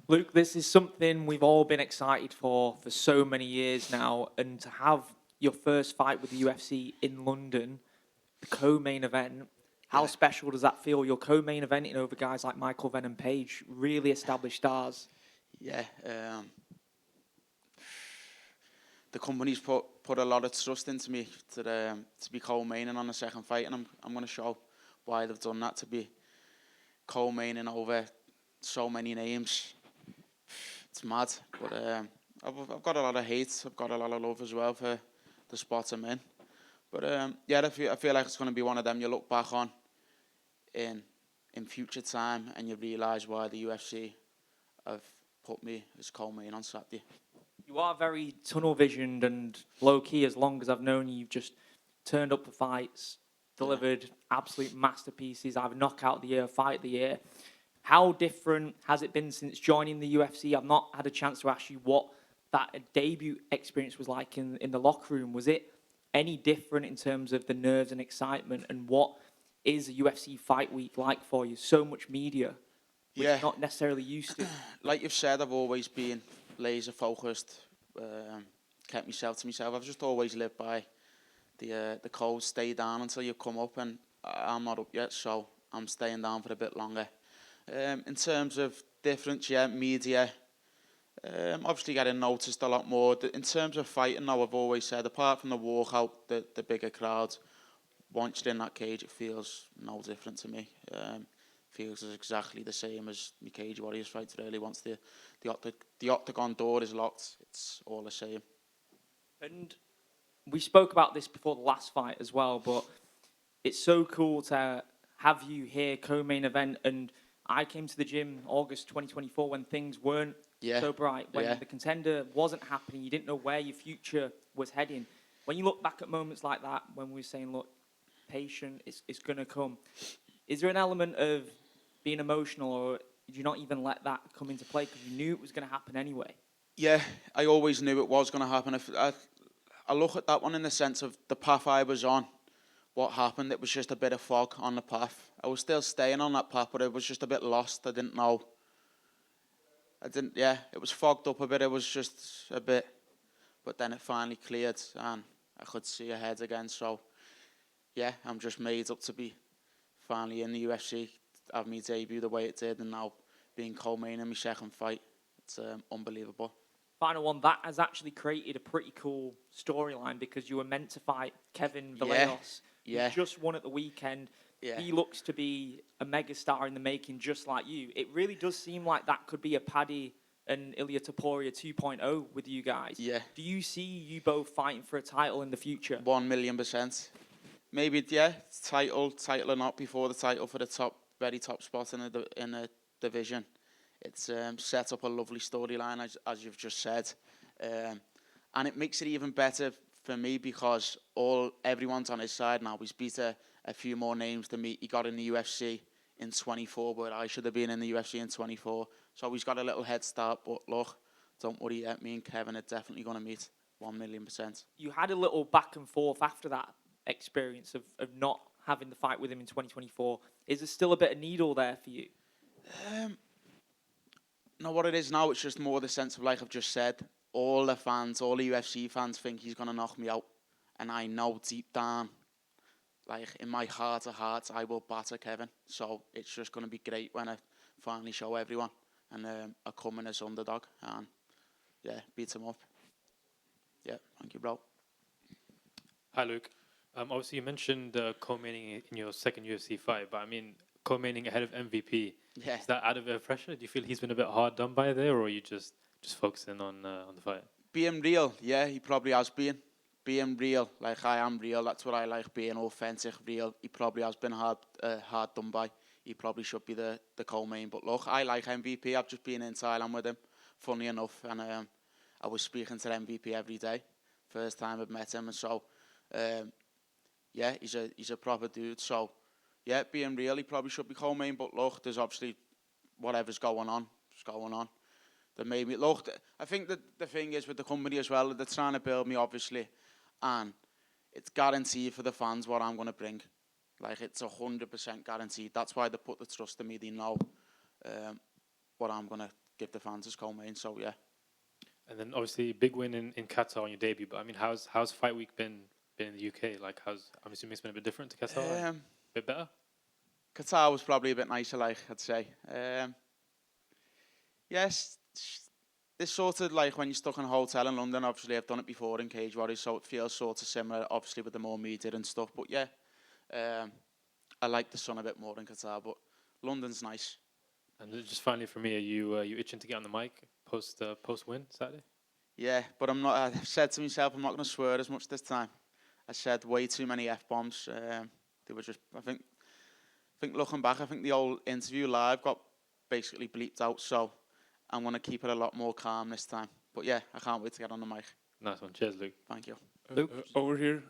Luke, this is something we've all been excited for so many years now, and to have your first fight with the UFC in London, the co-main event, how Yeah, special does that feel? You're co-main eventing over guys like Michael Venom Page, really established stars. yeah. The company's put a lot of trust into me to be co-maining on the second fight, and I'm going to show why they've done that, to be co-maining over so many names. It's mad, but I've got a lot of hate. I've got a lot of love as well for the spot I'm in. But yeah, I feel like it's going to be one of them you look back on in future time, and you realise why the UFC have put me as co-main on Saturday. You are very tunnel visioned and low key. As long as I've known you, you've just turned up for fights, Yeah. delivered absolute masterpieces, either knockout of the year, fight of the year. How different has it been since joining the UFC? I've not had a chance to ask you what that debut experience was like in the locker room. Was it any different in terms of the nerves and excitement? And what is a UFC fight week like for you? So much media, which Yeah, you're not necessarily used to. like you've said, I've always been laser focused, kept myself to myself. I've just always lived by the code, stay down until you come up, and I'm not up yet, so I'm staying down for a bit longer. In terms of difference, yeah, media, obviously getting noticed a lot more. In terms of fighting now, I've always said, apart from the walkout, the bigger crowds, once you're in that cage, it feels no different to me. Feels exactly the same as my Cage Warriors fight, really. Once the octagon door is locked, it's all the same. And we spoke about this before the last fight as well, but it's so cool to have you here, co-main event. And I came to the gym August 2024 when things weren't Yeah, so bright, when yeah. the contender wasn't happening, you didn't know where your future was heading. When you look back at moments like that, when we were saying, look, patient, it's going to come, is there an element of being emotional, or did you not even let that come into play because you knew it was going to happen anyway? Yeah, I always knew it was going to happen. If I look at that one in the sense of the path I was on, what happened, it was just a bit of fog on the path. I was still staying on that path, but it was just a bit lost. I didn't know. Yeah, it was fogged up a bit. It was just a bit, but then it finally cleared and I could see ahead again. So, yeah, I'm just made up to be finally in the UFC, have me debut the way it did, and now being co-main in my second fight. It's unbelievable. Final one, that has actually created a pretty cool storyline because you were meant to fight Kevin Yeah, Vallejos, who yeah, just won at the weekend. yeah, He looks to be a megastar in the making, just like you. It really does seem like that could be a Paddy and Ilya Topuria 2.0 with you guys. yeah. Do you see you both fighting for a title in the future? 1,000,000%. Maybe, yeah, title or not, before the title for the very top spot in the division. It's set up a lovely storyline, as you've just said, and it makes it even better for me because everyone's on his side now. He's beat a few more names than me. He got in the UFC in 24, but I should have been in the UFC in 24. So he's got a little head start. But look, don't worry, me and Kevin are definitely going to meet 1,000,000%. You had a little back and forth after that experience of not having the fight with him in 2024. Is there still a bit of needle there for you? Um, No, what it is now, it's just more the sense of, like I've just said, all the UFC fans think he's going to knock me out. And I know deep down, like in my heart of hearts, I will batter Kevin. So it's just going to be great when I finally show everyone and I come in as underdog and, yeah, beat him up. Yeah, thank you, bro. Hi, Luke. Obviously, you mentioned co-maining in your second UFC fight, but I mean, co-maining ahead of MVP. Yeah. Is that out of pressure? Do you feel he's been a bit hard done by there, or are you just focusing on the fight? Being real, yeah, he probably has been. Being real, like I am real, that's what I like, being authentic, real. He probably has been hard done by. He probably should be the co-main. But look, I like MVP. I've just been in Thailand with him, funny enough. And I was speaking to MVP every day. First time I've met him. And so, yeah, he's a proper dude. So, yeah, being real, he probably should be co-main. But look, there's obviously whatever's going on. It's going on. That made me look. I think that the thing is with the company as well, they're trying to build me, obviously, and it's guaranteed for the fans what I'm going to bring. Like, it's 100% guaranteed. That's why they put the trust in me. They know what I'm going to give the fans his co-main. So yeah. And then obviously big win in Qatar on your debut. But I mean, how's fight week been in the UK? Like, I'm assuming it's been a bit different to Qatar. A bit better. Qatar was probably a bit nicer, like I'd say. Yes, it's sort of like when you're stuck in a hotel in London. Obviously, I've done it before in Cage Warriors, so it feels sort of similar. Obviously, with the more media and stuff. But yeah, I like the sun a bit more in Qatar. But London's nice. And just finally for me, are you itching to get on the mic post win Saturday? Yeah, but I'm not. I've said to myself, I'm not going to swear as much this time. I said way too many F-bombs. They were just. I think looking back, I think the old interview live got basically bleeped out. So I'm going to keep it a lot more calm this time. But yeah, I can't wait to get on the mic. Nice one. Cheers, Luke. Thank you. Luke? Over here,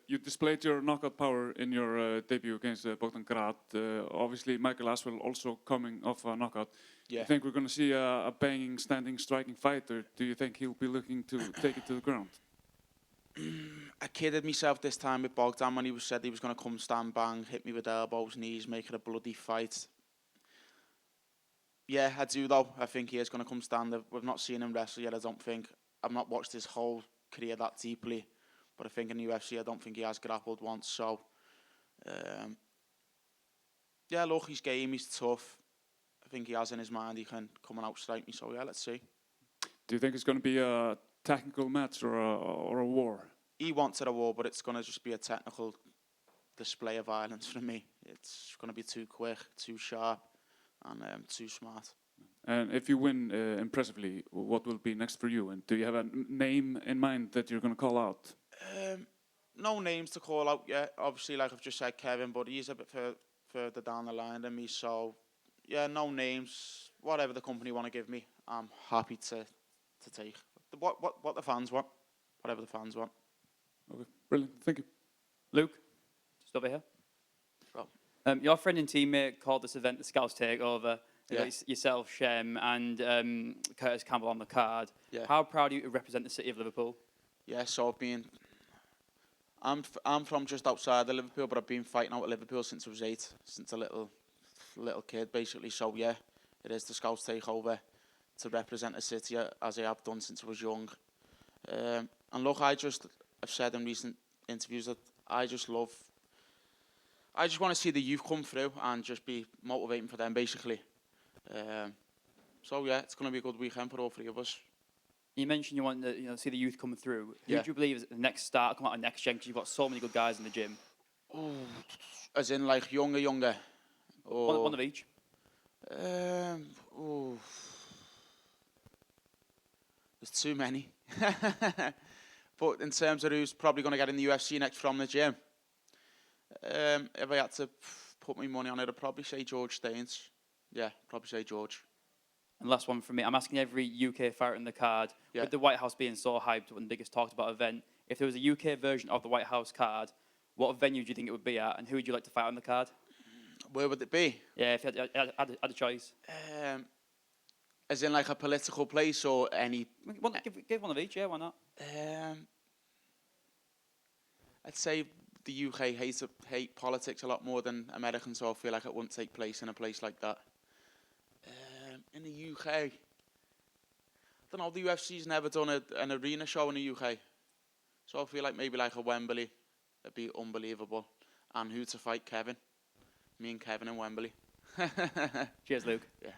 you displayed your knockout power in your debut against Bogdan Grad. Obviously, Michael Aswell also coming off a knockout. Yeah. You think we're going to see a banging, standing, striking fight, or do you think he'll be looking to take it to the ground? I kidded myself this time with Bogdan when he said he was going to come stand bang, hit me with elbows, knees, make it a bloody fight. Yeah, I do though. I think he is going to come stand. We've not seen him wrestle yet, I don't think. I've not watched his whole career that deeply. But I think in the UFC, I don't think he has grappled once. So, yeah, look, he's game, he's tough. I think he has in his mind he can come and outstrike me. So, yeah, let's see. Do you think it's going to be a technical match or a war? He wanted a war, but it's going to just be a technical display of violence from me. It's going to be too quick, too sharp, and too smart. And if you win impressively, what will be next for you? And do you have a name in mind that you're going to call out? No names to call out yet. Obviously, like I've just said, Kevin, but he's a bit further down the line than me. So, yeah, no names. Whatever the company want to give me, I'm happy to take. What the fans want. Whatever the fans want. Okay, brilliant. Thank you. Luke, just over here. Well. Your friend and teammate called this event the Scouts Takeover. Yeah. Yourself, Shem, and Curtis Campbell on the card. Yeah. How proud are you to represent the city of Liverpool? Yeah, so I'm from just outside of Liverpool, but I've been fighting out of Liverpool since I was 8, since a little kid, basically. So yeah, it is the Scouts Takeover to represent the city as I have done since I was young. And look, I've said in recent interviews that I just want to see the youth come through and just be motivating for them, basically. So yeah, it's going to be a good weekend for all three of us. You mentioned you want to see the youth coming through. Who Yeah. do you believe is the next star come out of next gen? Because you've got so many good guys in the gym. Oh, as in like younger. Or, One of each. Oh, there's too many. But in terms of who's probably going to get in the UFC next from the gym, if I had to put my money on it, I'd probably say George Staines. Yeah, probably say George. And last one from me. I'm asking every UK fighter in the card, Yeah. with the White House being so hyped and the biggest talked about event, if there was a UK version of the White House card, what venue do you think it would be at, and who would you like to fight on the card? Where would it be? Yeah, if you had a choice. As in like a political place or any? Give one of each, yeah, why not? I'd say the UK hate politics a lot more than Americans, so I feel like it wouldn't take place in a place like that. In the UK, I don't know, the UFC's never done an arena show in the UK. So I feel like maybe like a Wembley, it'd be unbelievable. And who to fight? Kevin. Me and Kevin in Wembley. Cheers, Luke. Yeah.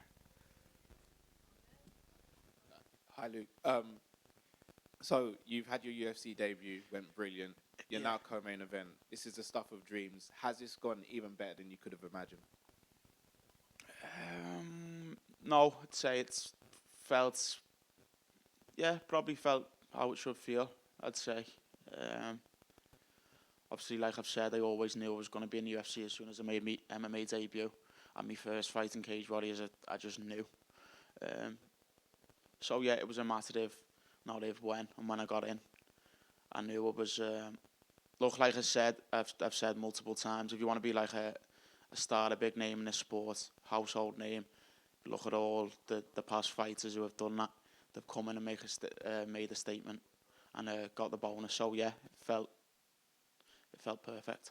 Hi, Luke. So you've had your UFC debut, went brilliant. You're now co-main event. This is the stuff of dreams. Has this gone even better than you could have imagined? No, I'd say it's felt, probably felt how it should feel, I'd say. Obviously, like I've said, I always knew I was going to be in the UFC as soon as I made my MMA debut. And my first fight in Cage Warriors, I just knew. So yeah, it was a matter of not if, when, and when I got in. I knew it was, look, like I said, I've said multiple times, if you want to be like a star, a big name in this sport, household name, look at all the past fighters who have done that. They've come in and made a statement and got the bonus. So yeah, it felt perfect.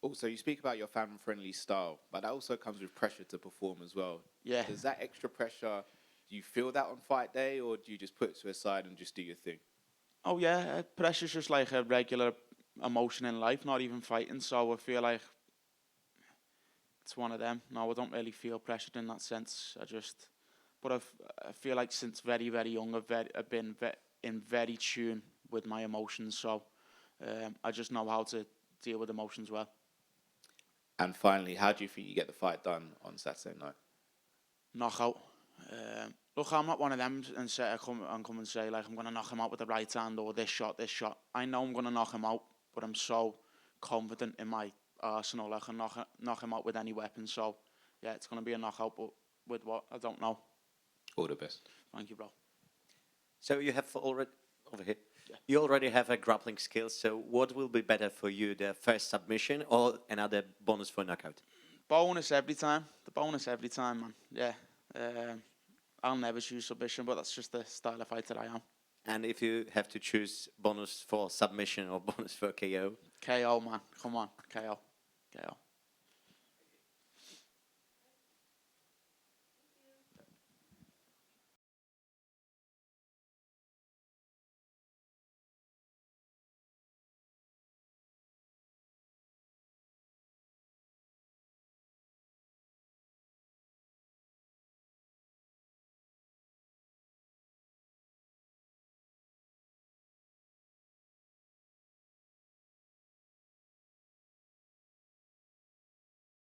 Also, you speak about your family-friendly style, but that also comes with pressure to perform as well. Yeah. Does that extra pressure Do you feel that on fight day, or do you just put it to a side and just do your thing? Oh yeah, pressure's just like a regular emotion in life, not even fighting. So I feel like it's one of them. No, I don't really feel pressured in that sense. But I feel like since very, very young, I've been in very tune with my emotions. So I just know how to deal with emotions well. And finally, how do you think you get the fight done on Saturday night? Knockout. Look, I'm not one of them and come and say like I'm going to knock him out with the right hand or this shot. I know I'm going to knock him out, but I'm so confident in my arsenal. I can knock him out with any weapon. So yeah, it's going to be a knockout, but with what I don't know. All the best. Thank you, bro. So you have already over here. Yeah. You already have a grappling skill. So what will be better for you, the first submission or another bonus for knockout? Bonus every time. The bonus every time, man. Yeah. I'll never choose submission, but that's just the style of fighter I am. And if you have to choose bonus for submission or bonus for KO? KO, man. Come on, KO. KO.